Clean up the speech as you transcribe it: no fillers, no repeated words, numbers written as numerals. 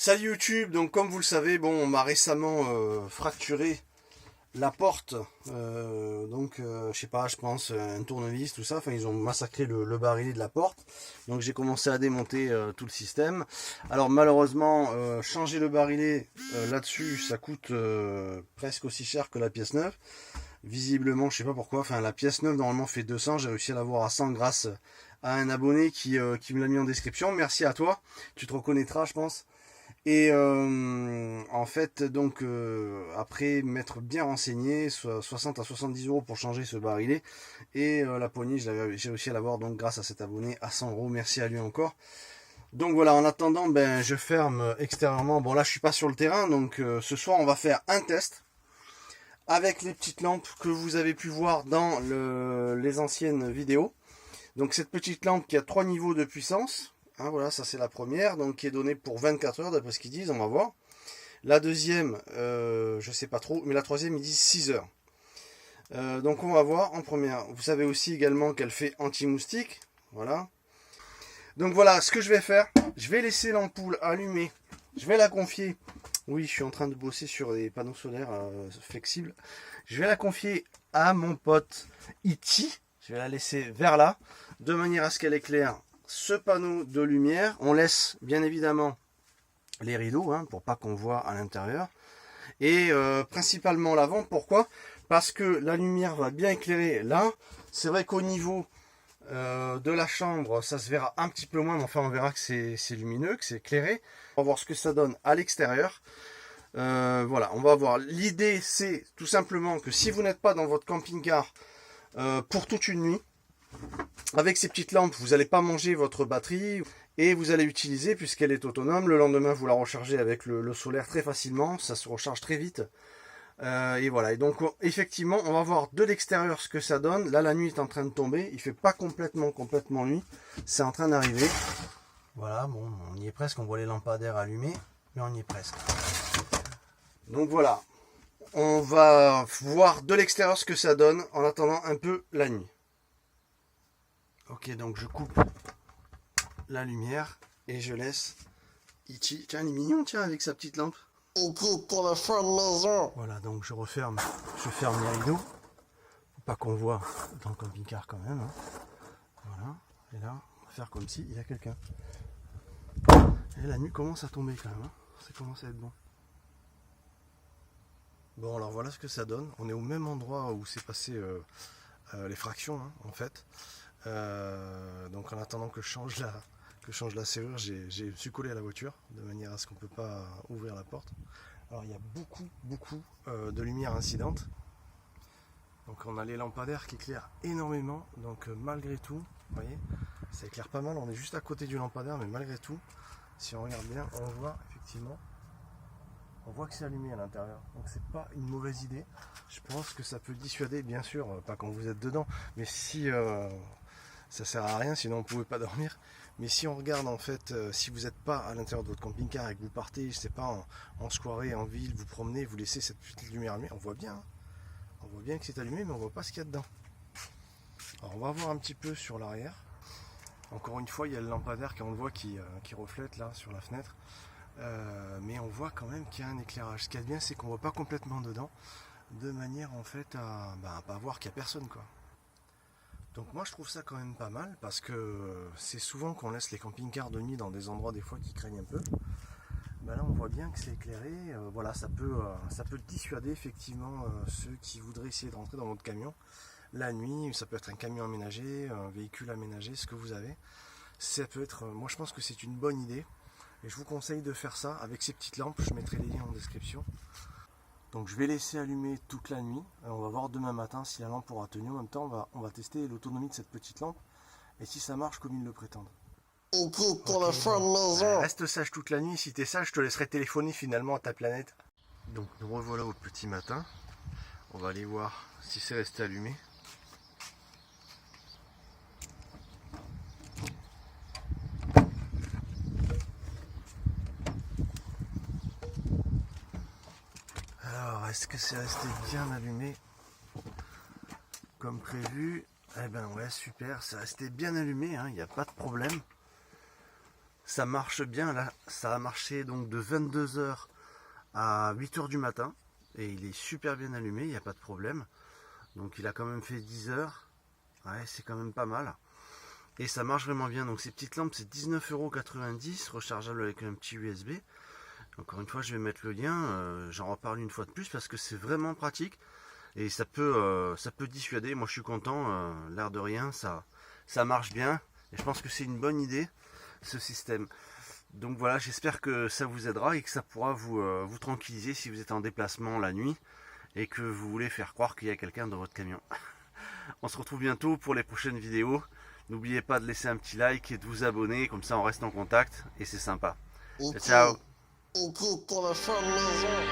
Salut YouTube, donc comme vous le savez, bon, on m'a récemment fracturé la porte, je sais pas, je pense un tournevis, tout ça, enfin ils ont massacré le barillet de la porte, donc j'ai commencé à démonter tout le système. Alors malheureusement, changer le barillet là-dessus, ça coûte presque aussi cher que la pièce neuve. Visiblement, je sais pas pourquoi, enfin la pièce neuve normalement fait 200, j'ai réussi à l'avoir à 100 grâce à un abonné qui me l'a mis en description. Merci à toi, tu te reconnaîtras je pense. Et en fait, donc après m'être bien renseigné, 60 à 70 euros pour changer ce barillet. Et la poignée, j'ai réussi à l'avoir donc grâce à cet abonné à 100 euros. Merci à lui encore. Donc voilà, en attendant, ben je ferme extérieurement. Bon là, je suis pas sur le terrain, donc ce soir on va faire un test avec les petites lampes que vous avez pu voir dans les anciennes vidéos. Donc cette petite lampe qui a 3 niveaux de puissance. Hein, voilà, ça c'est la première, donc qui est donnée pour 24 heures d'après ce qu'ils disent, on va voir. La deuxième, je sais pas trop, mais la troisième ils disent 6 heures. Donc on va voir en première. Vous savez aussi également qu'elle fait anti-moustique. Voilà. Donc voilà, ce que je vais faire, je vais laisser l'ampoule allumée. Je vais la confier. Oui, je suis en train de bosser sur des panneaux solaires flexibles. Je vais la confier à mon pote Iti. Je vais la laisser vers là, de manière à ce qu'elle éclaire ce panneau de lumière. On laisse bien évidemment les rideaux hein, pour pas qu'on voit à l'intérieur. Et principalement l'avant. Pourquoi? Parce que la lumière va bien éclairer là. C'est vrai qu'au niveau de la chambre, ça se verra un petit peu moins, mais enfin on verra que c'est lumineux, que c'est éclairé. On va voir ce que ça donne à l'extérieur. Voilà, on va voir. L'idée c'est tout simplement que si vous n'êtes pas dans votre camping-car pour toute une nuit, avec ces petites lampes, vous n'allez pas manger votre batterie et vous allez utiliser, puisqu'elle est autonome, le lendemain vous la rechargez avec le solaire très facilement, ça se recharge très vite. Et voilà, et donc effectivement on va voir de l'extérieur ce que ça donne. Là la nuit est en train de tomber, il fait pas complètement nuit, c'est en train d'arriver. Voilà, bon on y est presque, on voit les lampadaires allumés, mais on y est presque. Donc voilà, on va voir de l'extérieur ce que ça donne en attendant un peu la nuit. Ok, donc je coupe la lumière et je laisse Ichi. Tiens, il est mignon, tiens, avec sa petite lampe. Ichi, téléphone maison. Voilà, donc je ferme les rideaux. Faut pas qu'on voit dans le camping-car quand même. Hein. Voilà, et là, on va faire comme si il y a quelqu'un. Et la nuit commence à tomber quand même. Hein. Ça commence à être bon. Bon, alors voilà ce que ça donne. On est au même endroit où s'est passé les fractions, hein, en fait. Donc en attendant que je change la serrure, je suis collé à la voiture de manière à ce qu'on ne peut pas ouvrir la porte. Alors il y a beaucoup de lumière incidente. Donc on a les lampadaires qui éclairent énormément. Donc malgré tout, vous voyez, ça éclaire pas mal. On est juste à côté du lampadaire, mais malgré tout, si on regarde bien, on voit effectivement, on voit que c'est allumé à l'intérieur. Donc c'est pas une mauvaise idée. Je pense que ça peut dissuader, bien sûr, pas quand vous êtes dedans, mais si ça sert à rien, sinon on ne pouvait pas dormir. Mais si on regarde en fait, si vous n'êtes pas à l'intérieur de votre camping-car et que vous partez, je sais pas, en soirée, en ville, vous promenez, vous laissez cette petite lumière allumée, on voit bien. Hein. On voit bien que c'est allumé, mais on voit pas ce qu'il y a dedans. Alors on va voir un petit peu sur l'arrière. Encore une fois, il y a le lampadaire qu'on le voit qui reflète là sur la fenêtre. Mais on voit quand même qu'il y a un éclairage. Ce qu'il y a de bien, c'est qu'on ne voit pas complètement dedans, de manière en fait à pas voir qu'il n'y a personne quoi. Donc moi je trouve ça quand même pas mal parce que c'est souvent qu'on laisse les camping-cars de nuit dans des endroits des fois qui craignent un peu. Ben là on voit bien que c'est éclairé, voilà, ça peut dissuader effectivement ceux qui voudraient essayer de rentrer dans votre camion la nuit. Ça peut être un camion aménagé, un véhicule aménagé, ce que vous avez. Ça peut être, moi je pense que c'est une bonne idée et je vous conseille de faire ça avec ces petites lampes, je mettrai les liens en description. Donc je vais laisser allumer toute la nuit. On va voir demain matin si la lampe aura tenu. En même temps, on va tester l'autonomie de cette petite lampe et si ça marche comme ils le prétendent. Ichi, téléphone maison. Reste sage toute la nuit. Si t'es sage, je te laisserai téléphoner finalement à ta planète. Donc nous revoilà au petit matin. On va aller voir si c'est resté allumé. Alors, est-ce que c'est resté bien allumé comme prévu? Eh ben ouais, super, c'est resté bien allumé, il n'y a pas de problème. Ça marche bien, là, ça a marché donc de 22h à 8h du matin. Et il est super bien allumé, il n'y a pas de problème. Donc il a quand même fait 10 heures. Ouais, c'est quand même pas mal. Et ça marche vraiment bien. Donc ces petites lampes, c'est 19,90 €, rechargeable avec un petit USB. Encore une fois, je vais mettre le lien. J'en reparle une fois de plus parce que c'est vraiment pratique. Et ça peut dissuader. Moi, je suis content. L'air de rien, ça marche bien. Et je pense que c'est une bonne idée, ce système. Donc voilà, j'espère que ça vous aidera et que ça pourra vous tranquilliser si vous êtes en déplacement la nuit et que vous voulez faire croire qu'il y a quelqu'un dans votre camion. On se retrouve bientôt pour les prochaines vidéos. N'oubliez pas de laisser un petit like et de vous abonner, comme ça on reste en contact et c'est sympa. Ciao, ciao. E.T. téléphone maison.